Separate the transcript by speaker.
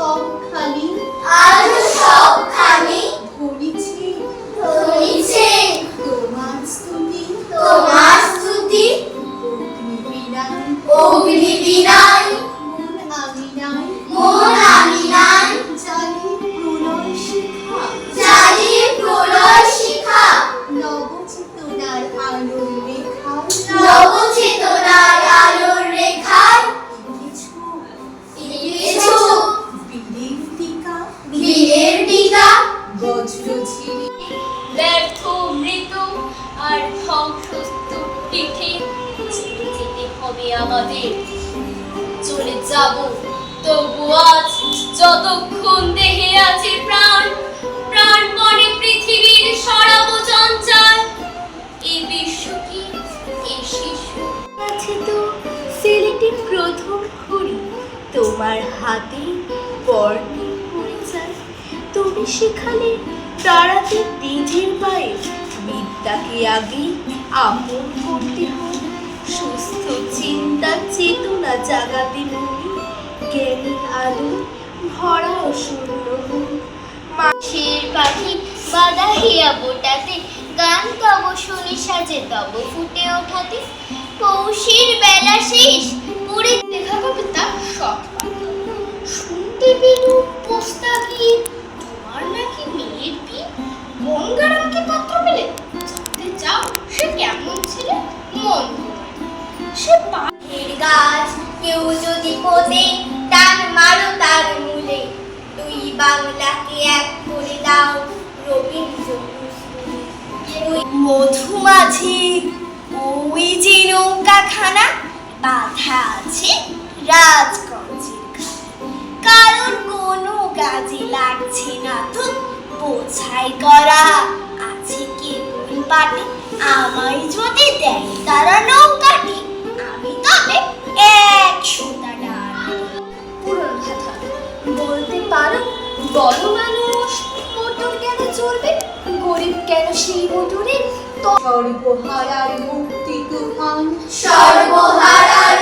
Speaker 1: সবখানি
Speaker 2: আজও সবখানি
Speaker 1: ধরিছে
Speaker 2: ধরিছে
Speaker 1: তোমার স্তুতি
Speaker 2: তোমার স্তুতি।
Speaker 1: অগ্নি বিনায়
Speaker 2: অগ্নি বিনায়
Speaker 1: মন আমি নাই
Speaker 2: মন আমি নাই
Speaker 1: জ্বালিয়ে প্রলয় শিখা
Speaker 2: জ্বালিয়ে প্রলয় শিখা
Speaker 1: নবচেতনার আলোর রেখায়
Speaker 2: নবচেতনার আলোর রেখায়
Speaker 1: কিছু
Speaker 2: এঁকেছো
Speaker 1: বীরের টিকা
Speaker 2: বীরের টিকা।
Speaker 1: বজ্র ঝিরি
Speaker 3: ব্যর্থ মৃত আর ধ্বংসস্তূপ পিঠে যেতে হবে আমাদের। চলে যাব তবু আজ যতক্ষণ দেহে আছে প্রাণ, প্রাণপণে পৃথিবীর সরাবো চঞ্চল। এই বিশ্ব কি এই শিশু আছে তো সিলেটে প্রথম ঘড়ি তোমার হাতে বর্ণে পড়ে যায়। তুমি সেখানে দাঁড়াতে তেজের পায়ে বিদ্যাকে আগে আপন করতে হয়। সুস্থ চিন্তা চেতনা জাগাতে মনে জ্ঞানের আলো ভরা ও শূন্য মাসের পাখি বাধা হিয়া বোটাতে গান তব শুনি সাজে তব ফুটে ওঠাতে। পৌষের বেলা শেষ পুরে দেখা পাবে তার সব পাতা। শুনতে পেলু পোস্তা গীত তোমার নাকি মেয়ের বিয়ে। গঙ্গারামকে পাত্র পেলে জানতে চাও সে কেমন ছেলে? মন সে
Speaker 2: পাখির গাছ কেউ যদি পোতে টান মারো তার মূলে। দুই বাংলাকে এক করে দাও রবীন্দ্র মধুমাঝি ওই যে নৌকাখানা বাধা আছে রাজগঞ্জের ঘাটে। কারণ কোনো কাজে লাগছে না তো বোঝাই করা আছে কেবল পাটে। আমায় যদি দেয় তারা নৌকাটি আমি তবে 100 ডাল।
Speaker 3: পুরনো কথা বলতে পারো বড় মানুষ মোটর কেন চলবে? গরিব কেন সেই মোটরে?
Speaker 1: সর্বহারার মুক্তি তুফান
Speaker 2: সর্বহারার